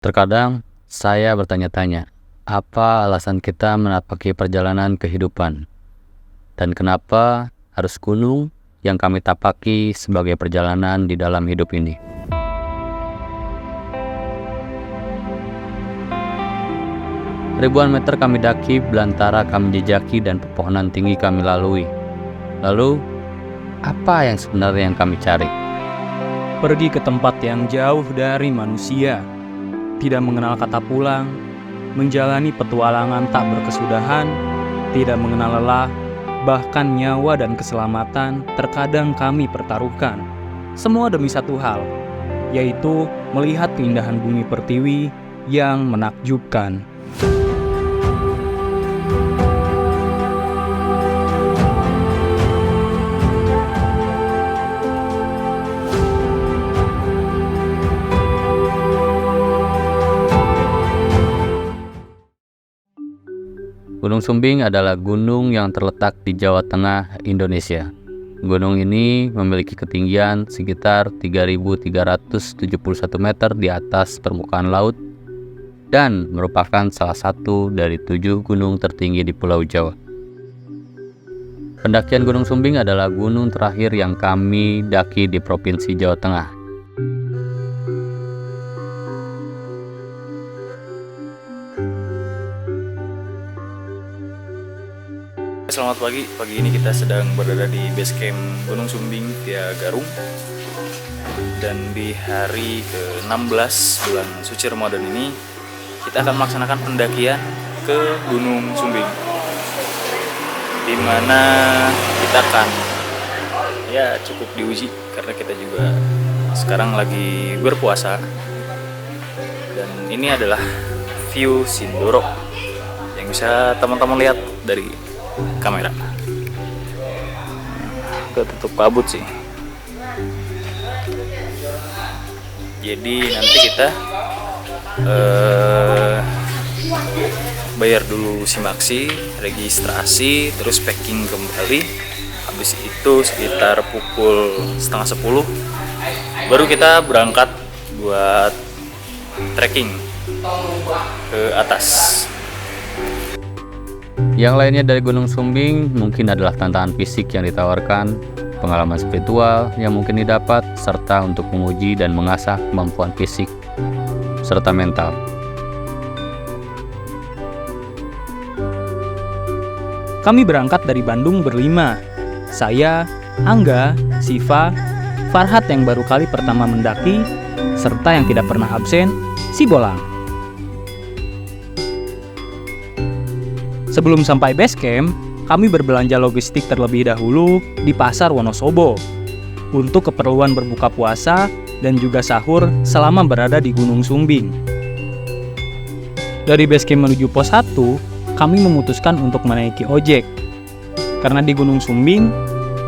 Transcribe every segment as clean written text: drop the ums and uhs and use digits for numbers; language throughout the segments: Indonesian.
Terkadang saya bertanya-tanya, apa alasan kita menapaki perjalanan kehidupan? Dan kenapa harus gunung yang kami tapaki sebagai perjalanan di dalam hidup ini? Ribuan meter kami daki, belantara kami jejaki, dan pepohonan tinggi kami lalui. Lalu, apa yang sebenarnya yang kami cari? Pergi ke tempat yang jauh dari manusia, tidak mengenal kata pulang, menjalani petualangan tak berkesudahan, tidak mengenal lelah, bahkan nyawa dan keselamatan terkadang kami pertaruhkan. Semua demi satu hal, yaitu melihat keindahan bumi pertiwi yang menakjubkan. Gunung Sumbing adalah gunung yang terletak di Jawa Tengah, Indonesia. Gunung ini memiliki ketinggian sekitar 3.371 meter di atas permukaan laut dan merupakan salah satu dari 7 gunung tertinggi di Pulau Jawa. Pendakian Gunung Sumbing adalah gunung terakhir yang kami daki di Provinsi Jawa Tengah. Selamat pagi. Pagi ini kita sedang berada di base camp Gunung Sumbing via Garung. Dan di hari ke-16 bulan suci Ramadan ini kita akan melaksanakan pendakian ke Gunung Sumbing, di mana kita akan cukup diuji karena kita juga sekarang lagi berpuasa. Dan ini adalah view Sindoro yang bisa teman-teman lihat dari kamera. Ketutup kabut sih. Jadi nanti kita bayar dulu simaksi, registrasi, terus packing kembali. Habis itu sekitar pukul 9:30 baru kita berangkat buat trekking ke atas. Yang lainnya dari Gunung Sumbing mungkin adalah tantangan fisik yang ditawarkan, pengalaman spiritual yang mungkin didapat, serta untuk menguji dan mengasah kemampuan fisik serta mental. Kami berangkat dari Bandung berlima. Saya, Angga, Siva, Farhat yang baru kali pertama mendaki, serta yang tidak pernah absen, si Bolang. Sebelum sampai base camp, kami berbelanja logistik terlebih dahulu di Pasar Wonosobo untuk keperluan berbuka puasa dan juga sahur selama berada di Gunung Sumbing. Dari base camp menuju pos 1, kami memutuskan untuk menaiki ojek karena di Gunung Sumbing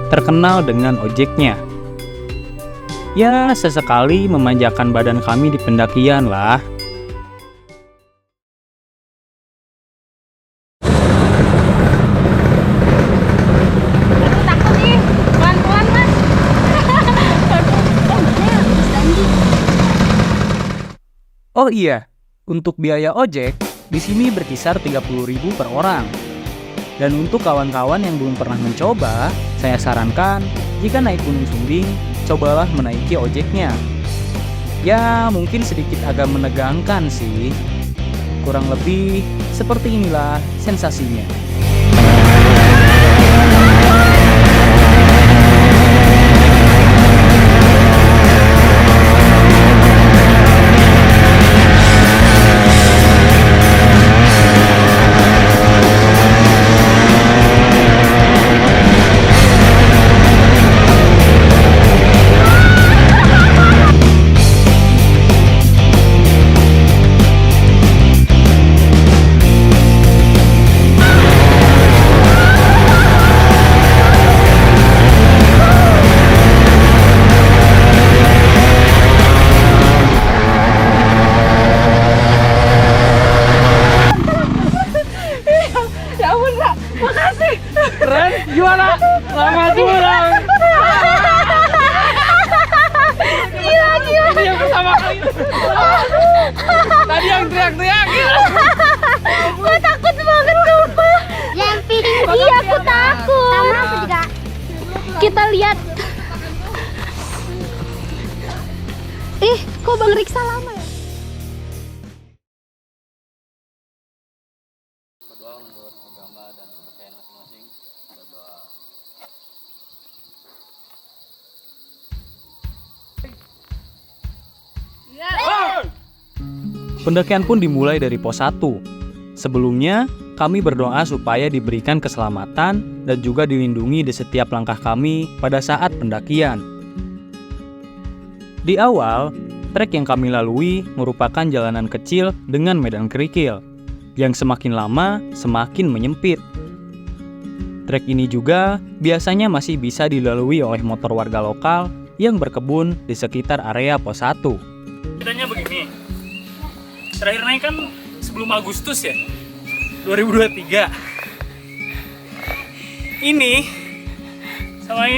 terkenal dengan ojeknya. Ya, sesekali memanjakan badan kami di pendakian lah. Oh iya, untuk biaya ojek di sini berkisar 30.000 per orang. Dan untuk kawan-kawan yang belum pernah mencoba, saya sarankan jika naik Gunung Sumbing, cobalah menaiki ojeknya. Ya, mungkin sedikit agak menegangkan sih. Kurang lebih seperti inilah sensasinya. teriak-teriak. Gue takut banget sumpah. Iya aku takut. Sama aku juga. Kita lihat. Kok Bang Riksa lama ya? Berdoa menurut agama dan kepercayaan masing-masing. Berdoa. Pendakian pun dimulai dari pos 1. Sebelumnya, kami berdoa supaya diberikan keselamatan dan juga dilindungi di setiap langkah kami pada saat pendakian. Di awal, trek yang kami lalui merupakan jalanan kecil dengan medan kerikil, yang semakin lama semakin menyempit. Trek ini juga biasanya masih bisa dilalui oleh motor warga lokal yang berkebun di sekitar area pos 1. Ceritanya begini, terakhir naik kan sebelum Agustus ya, 2023. Ini sama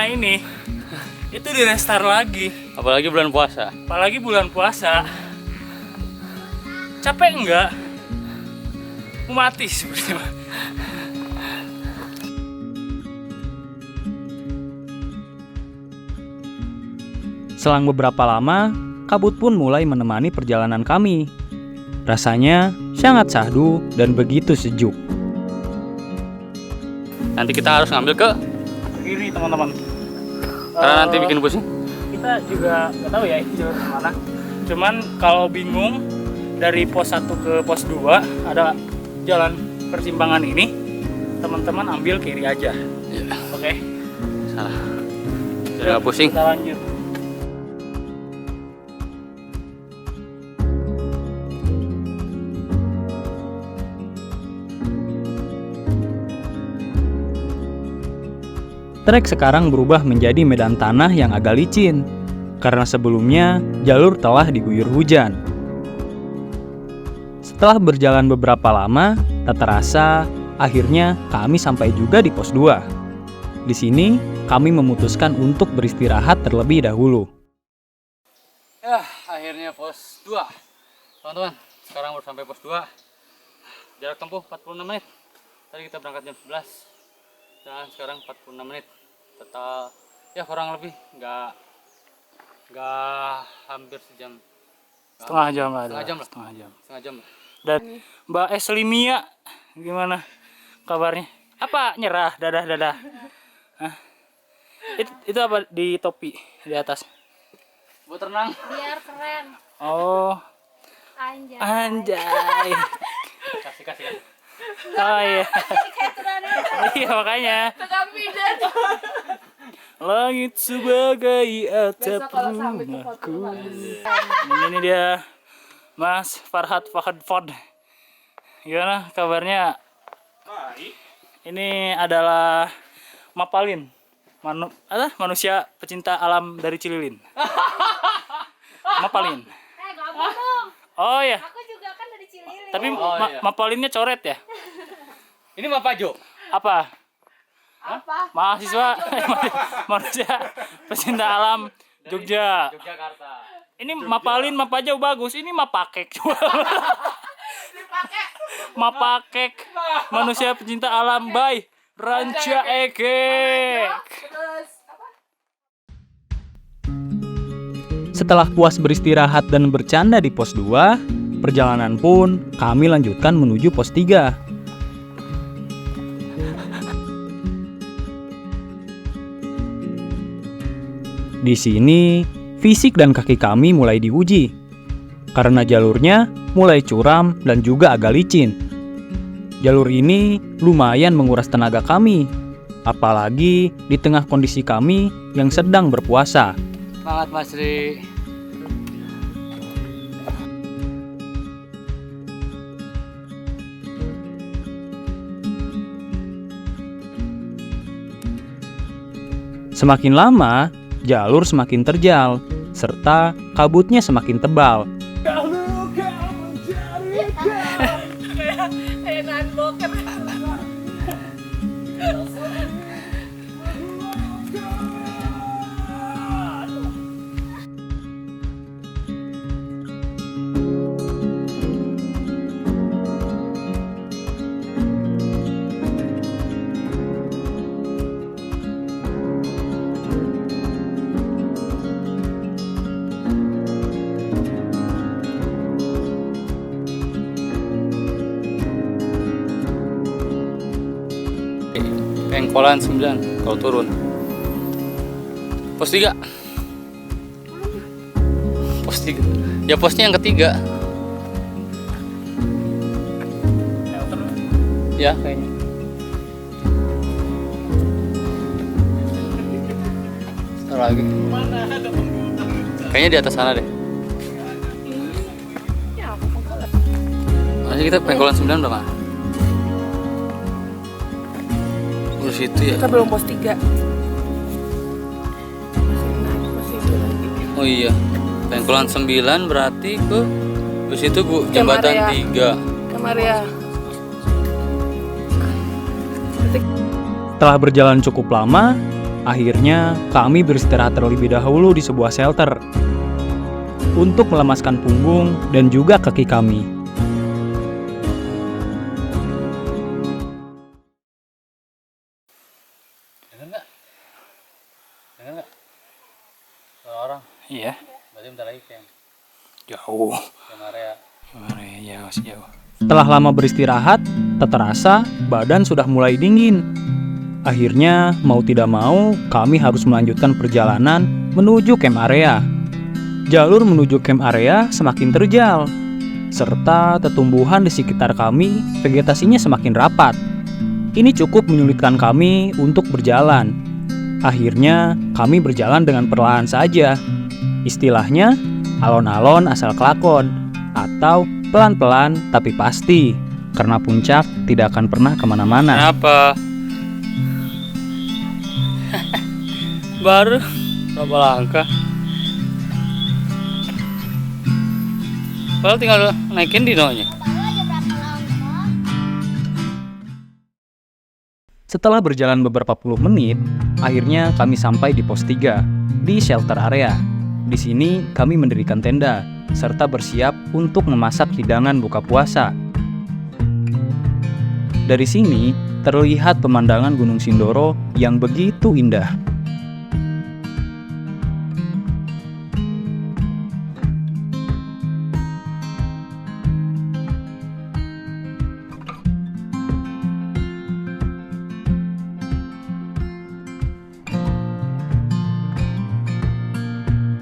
ini itu di restart lagi. Apalagi bulan puasa. Apalagi bulan puasa. Capek enggak? Mau mati sebenarnya. Selang beberapa lama, kabut pun mulai menemani perjalanan kami. Rasanya sangat syahdu dan begitu sejuk. Nanti kita harus ngambil ke Kiri teman-teman. karena nanti bikin pusing. Kita juga nggak tahu ya ini jalur kemana. Cuman kalau bingung dari pos 1 ke pos 2 ada jalan persimpangan ini, teman-teman ambil kiri aja. Iya. Oke? Salah. Jadi nggak pusing. Kita lanjut. Trek sekarang berubah menjadi medan tanah yang agak licin, karena sebelumnya jalur telah diguyur hujan. Setelah berjalan beberapa lama, tak terasa, akhirnya kami sampai juga di pos 2. Di sini, kami memutuskan untuk beristirahat terlebih dahulu. Ya, akhirnya pos 2. Teman-teman, sekarang baru sampai pos 2. Jarak tempuh 46 menit. Tadi kita berangkat jam 11. Dan sekarang 46 menit. Total ya kurang lebih nggak hampir sejam. Setengah jam lah. Setengah jam lah. Setengah jam. Dan Mbak Eslimia gimana kabarnya? Apa nyerah? Dadah. Hah? Itu apa di topi di atas? Buat renang. Biar keren. Oh, Anjay. anjay. Kasih. Oh iya. Iya makanya. Langit sebagai atap rumahku. Ini dia Mas Farhad Fahad. Gimana kabarnya? Ini adalah Mapalin, manusia pecinta alam dari Cililin. Mapalin. Gak bohong. Oh ya, Aku juga kan dari Cililin. tapi iya. Mapalinnya coret ya? Ini Pak Pajo. Apa? Apa? Mahasiswa manusia pecinta alam Jogja. Yogyakarta. Ini Mapalin, Mapajo bagus. Ini Mapakek. Mapakek, manusia pecinta alam by Ranca Ekek. Setelah puas beristirahat dan bercanda di pos 2, perjalanan pun kami lanjutkan menuju pos 3. Di sini, fisik dan kaki kami mulai diuji, karena jalurnya mulai curam dan juga agak licin. Jalur ini lumayan menguras tenaga kami, apalagi di tengah kondisi kami yang sedang berpuasa. Semangat Mas Ri. Semakin lama, jalur semakin terjal, serta kabutnya semakin tebal. Pengkolan 9 kalau turun. Pos 3. Pos 3. Ya posnya yang ketiga. Ya kayaknya. Ntar lagi. Kayaknya di atas sana deh. Masih kita Pengkolan 9 berapa? Terus itu ya. Kita belum pos 3. Oh iya. Pengkolan 9 berarti ke terus itu Bu jembatan Maria. 3. Ke Maria. Setelah berjalan cukup lama, akhirnya kami beristirahat terlebih dahulu di sebuah shelter untuk melemaskan punggung dan juga kaki kami. Dengar nggak? Suara orang. Iya. Berarti bentar lagi camp. Jauh. Camp area. Ya masih jauh. Setelah lama beristirahat, tak terasa badan sudah mulai dingin. Akhirnya, mau tidak mau, kami harus melanjutkan perjalanan menuju camp area. Jalur menuju camp area semakin terjal, serta tumbuhan di sekitar kami vegetasinya semakin rapat. Ini cukup menyulitkan kami untuk berjalan. Akhirnya, kami berjalan dengan perlahan saja. Istilahnya, alon-alon asal kelakon, atau pelan-pelan tapi pasti, karena puncak tidak akan pernah kemana-mana. Kenapa? Baru berapa langkah? Padahal tinggal naikin dinonya. Setelah berjalan beberapa puluh menit, akhirnya kami sampai di pos 3, di shelter area. Di sini kami mendirikan tenda, serta bersiap untuk memasak hidangan buka puasa. Dari sini, terlihat pemandangan Gunung Sindoro yang begitu indah.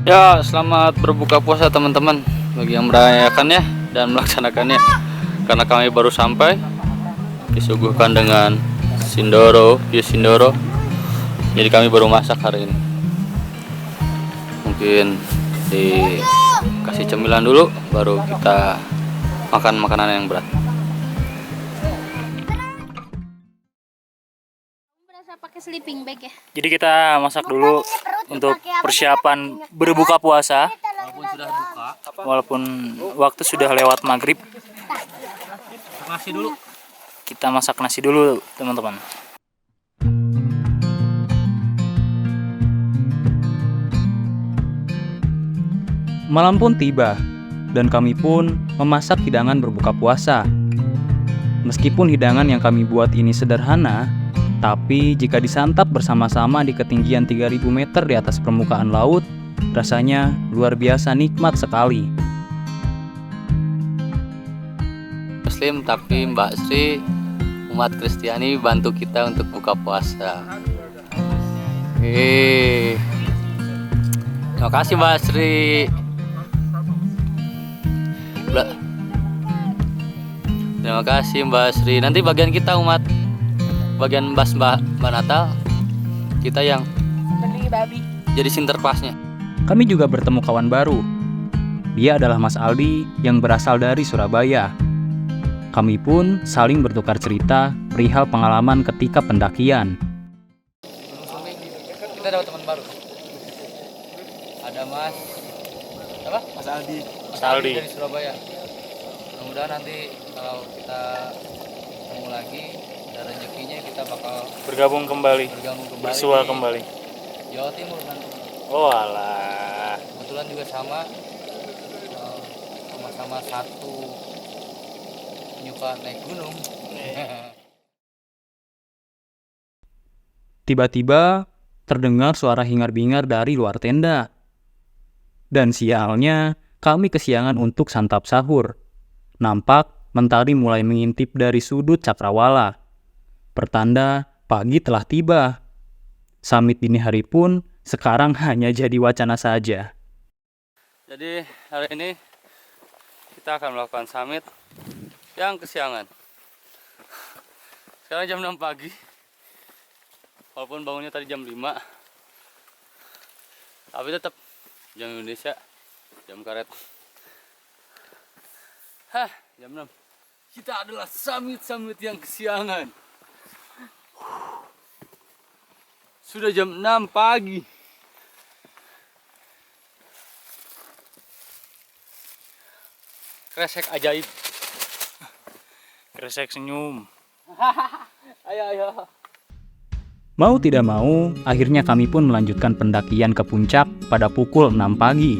Ya, selamat berbuka puasa teman-teman bagi yang merayakannya dan melaksanakannya. Karena kami baru sampai, disuguhkan dengan Sindoro, Sindoro. Jadi kami baru masak hari ini. Mungkin dikasih cemilan dulu, baru kita makan makanan yang berat. Berasa pakai sleeping bag ya. Jadi kita masak dulu untuk persiapan berbuka puasa. Walaupun sudah buka, Walaupun waktu sudah lewat maghrib, nasi dulu. kita masak nasi dulu teman-teman. Malam pun tiba, dan kami pun memasak hidangan berbuka puasa. Meskipun hidangan yang kami buat ini sederhana, tapi jika disantap bersama-sama di ketinggian 3000 meter di atas permukaan laut, rasanya luar biasa nikmat sekali. Muslim tapi Mbak Sri umat Kristiani bantu kita untuk buka puasa. Terima kasih Mbak Sri. Terima kasih Mbak Sri. Nanti bagian kita umat, bagian Mbak Natal, kita yang Beli babi. jadi sinterklasnya. Kami juga bertemu kawan baru. Dia adalah Mas Aldi yang berasal dari Surabaya. Kami pun saling bertukar cerita perihal pengalaman ketika pendakian. Kita dapat teman baru. Ada Mas apa? Mas Aldi. Mas Aldi dari Surabaya. Mudah-mudahan nanti kalau kita ketemu lagi, ada rezekinya kita bakal Bergabung kembali. Bersua kembali. Jawa Timur nanti. Oh alah. Kebetulan juga sama satu penyuka naik gunung. Tiba-tiba terdengar suara hingar-bingar dari luar tenda. Dan sialnya, kami kesiangan untuk santap sahur. Nampak mentari mulai mengintip dari sudut cakrawala. Pertanda pagi telah tiba. Summit dini hari pun sekarang hanya jadi wacana saja. Jadi hari ini kita akan melakukan summit yang kesiangan. Sekarang jam 6 pagi. Walaupun bangunnya tadi jam 5. Tapi tetap jam Indonesia, jam karet. Jam 6. Kita adalah summit yang kesiangan. Sudah jam 6 pagi. Kresek ajaib. Kresek senyum. Ayo. Mau tidak mau, akhirnya kami pun melanjutkan pendakian ke puncak pada pukul 6 pagi.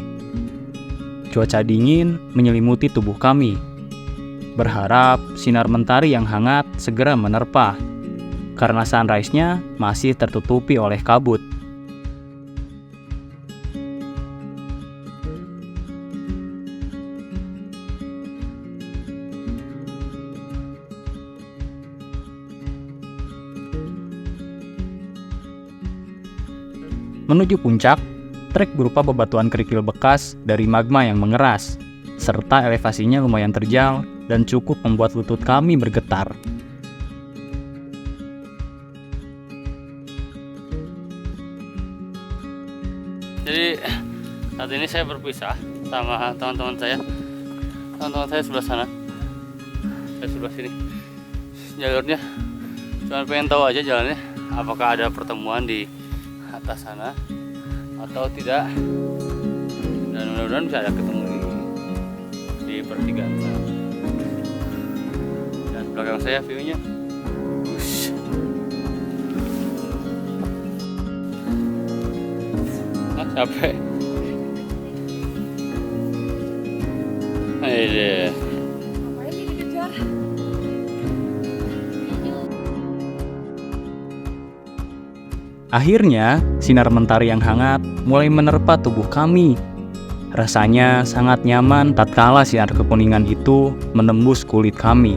Cuaca dingin menyelimuti tubuh kami. Berharap sinar mentari yang hangat segera menerpa, karena sunrise-nya masih tertutupi oleh kabut. Menuju puncak, trek berupa bebatuan kerikil bekas dari magma yang mengeras, serta elevasinya lumayan terjal dan cukup membuat lutut kami bergetar. Jadi saat ini saya berpisah sama teman-teman saya. Teman-teman saya sebelah sana, saya sebelah sini. Jalurnya cuma pengen tahu aja jalannya, apakah ada pertemuan di atas sana atau tidak. Dan mudah-mudahan bisa ada ketemu di pertigaan sana. Dan belakang saya view-nya. Capek. Ayo. Akhirnya, sinar mentari yang hangat mulai menerpa tubuh kami. Rasanya sangat nyaman tatkala sinar kekuningan itu menembus kulit kami.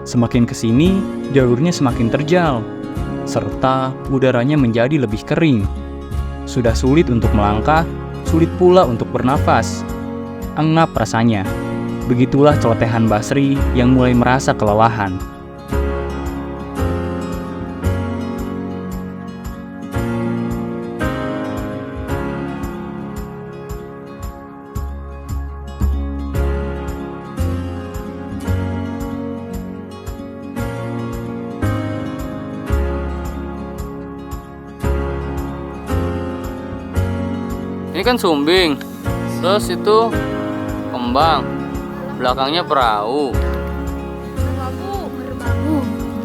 Semakin kesini, jalurnya semakin terjal, serta udaranya menjadi lebih kering. Sudah sulit untuk melangkah, sulit pula untuk bernafas. Engap rasanya. Begitulah celotehan Basri yang mulai merasa kelelahan. Ini kan Sumbing, terus itu Kembang, belakangnya perahu. Merbabu.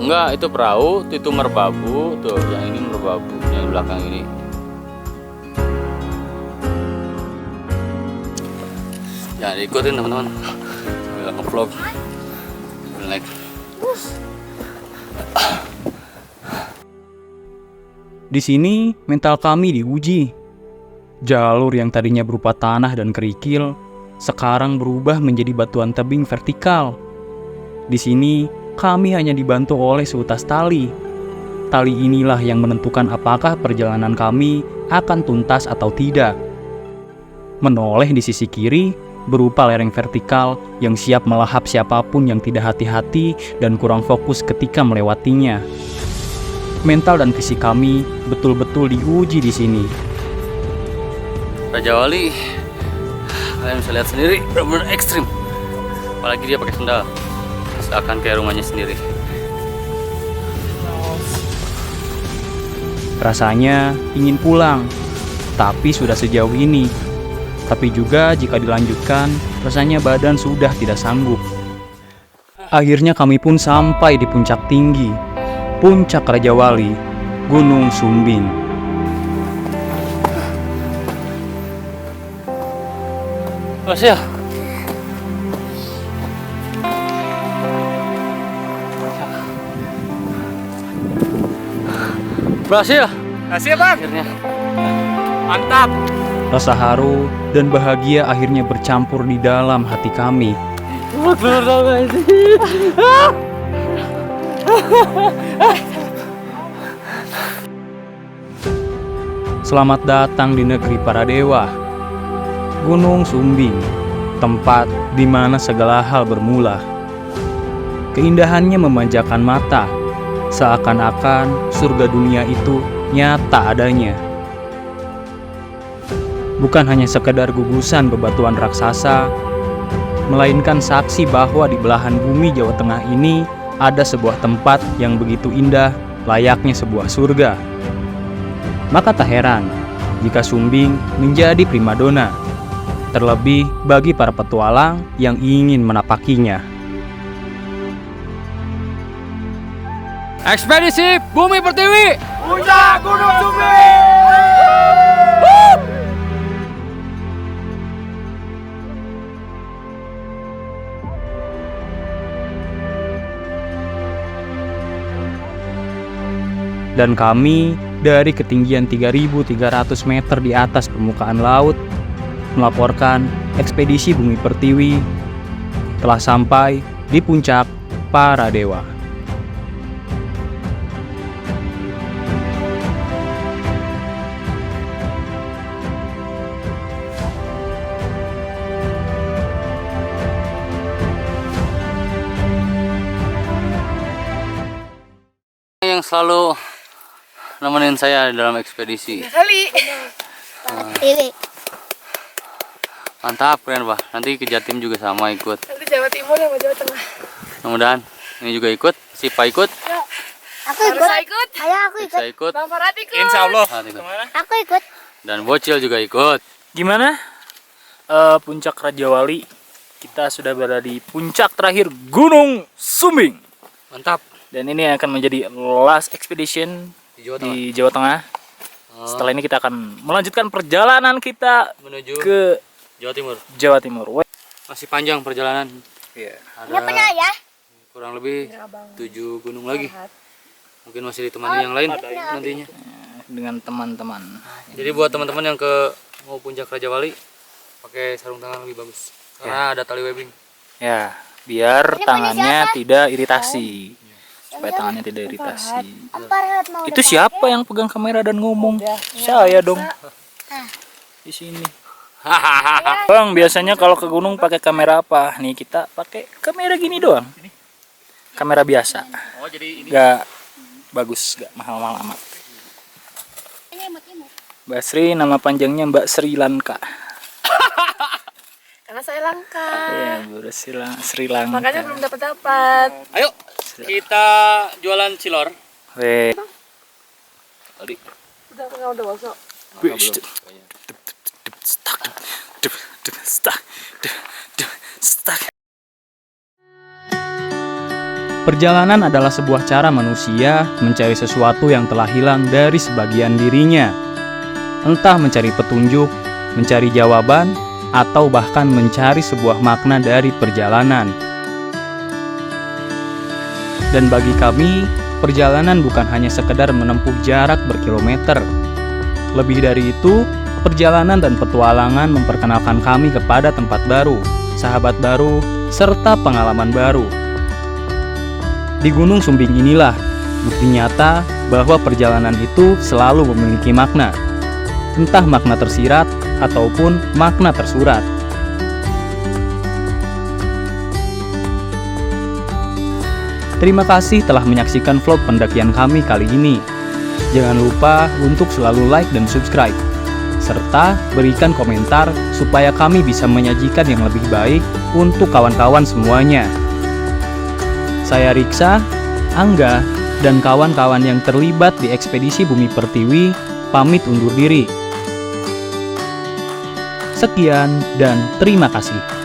Enggak, itu perahu, itu merbabu, tuh yang ini merbabu, yang belakang ini. Jangan diikutin teman-teman, sambil nge-vlog, sambil naik. Di sini mental kami diuji. Jalur yang tadinya berupa tanah dan kerikil sekarang berubah menjadi batuan tebing vertikal. Di sini kami hanya dibantu oleh seutas tali. Tali inilah yang menentukan apakah perjalanan kami akan tuntas atau tidak. Menoleh di sisi kiri berupa lereng vertikal yang siap melahap siapapun yang tidak hati-hati dan kurang fokus ketika melewatinya. Mental dan fisik kami betul-betul diuji di sini. Raja Wali, kalian bisa lihat sendiri, benar-benar ekstrim. Apalagi dia pakai sendal, seakan kayak rumahnya sendiri. Rasanya ingin pulang, tapi sudah sejauh ini. Tapi juga jika dilanjutkan, rasanya badan sudah tidak sanggup. Akhirnya kami pun sampai di puncak tinggi, Puncak Raja Wali, Gunung Sumbing. Berhasil. Berhasil. Kasih bang. Akhirnya. Mantap. Rasa haru dan bahagia akhirnya bercampur di dalam hati kami. Selamat datang di negeri para dewa, Gunung Sumbing, tempat di mana segala hal bermula. Keindahannya memanjakan mata, seakan-akan surga dunia itu nyata adanya. Bukan hanya sekedar gugusan bebatuan raksasa, melainkan saksi bahwa di belahan bumi Jawa Tengah ini ada sebuah tempat yang begitu indah, layaknya sebuah surga. Maka tak heran jika Sumbing menjadi primadona, terlebih bagi para petualang yang ingin menapakinya. Ekspedisi Bumi Pertiwi. Puncak Gunung Sumbing. Dan kami dari ketinggian 3.300 meter di atas permukaan laut melaporkan ekspedisi Bumi Pertiwi telah sampai di puncak para dewa. Yang selalu nemenin saya dalam ekspedisi. Ini. Mantap, keren Pak. Nanti ke Jatim juga sama ikut. Nanti Jawa Timur sama Jawa Tengah. Mudah-mudahan ini juga ikut. Sipa ikut. Aku ikut. Saya ikut. Ayo aku ikut. Saya ikut. Bang Farhat ikut. Insya Allah. Ah, ikut. Aku ikut. Dan Bocil juga ikut. Gimana? Puncak Raja Wali. Kita sudah berada di puncak terakhir Gunung Sumbing. Mantap. Dan ini akan menjadi last expedition Di Jawa Tengah. di Jawa Tengah. Setelah ini kita akan melanjutkan perjalanan kita Menuju ke Jawa Timur. Jawa Timur. Masih panjang perjalanan. Iya. Ini punya ya? Kurang lebih 7 gunung lagi. Mungkin masih ditemani yang lain nantinya. Dengan teman-teman. Jadi buat teman-teman yang mau puncak Raja Wali, pakai sarung tangan lebih bagus. Karena ada tali webbing. Ya, biar tangannya tidak iritasi. Supaya tangannya tidak iritasi. Farhat mau. Itu siapa yang pegang kamera dan ngomong? Saya dong. Di sini. Bang, biasanya kalau ke gunung pakai kamera apa? Nih kita pakai kamera gini doang. Kamera biasa. Oh, jadi ini Gak bagus, gak mahal-mahal amat. Mbak Sri, nama panjangnya Mbak Sri Lanka. Karena saya langka. Iya, Sri Lanka. Makanya belum dapat. Ayo, kita jualan cilor. Weh. Udah masuk. Perjalanan adalah sebuah cara manusia mencari sesuatu yang telah hilang dari sebagian dirinya. Entah mencari petunjuk, mencari jawaban, atau bahkan mencari sebuah makna dari perjalanan. Dan bagi kami, perjalanan bukan hanya sekedar menempuh jarak berkilometer. Lebih dari itu, perjalanan dan petualangan memperkenalkan kami kepada tempat baru, sahabat baru, serta pengalaman baru. Di Gunung Sumbing inilah bukti nyata bahwa perjalanan itu selalu memiliki makna, entah makna tersirat ataupun makna tersurat. Terima kasih telah menyaksikan vlog pendakian kami kali ini. Jangan lupa untuk selalu like dan subscribe, serta berikan komentar supaya kami bisa menyajikan yang lebih baik untuk kawan-kawan semuanya. Saya Riksa, Angga, dan kawan-kawan yang terlibat di ekspedisi Bumi Pertiwi pamit undur diri. Sekian dan terima kasih.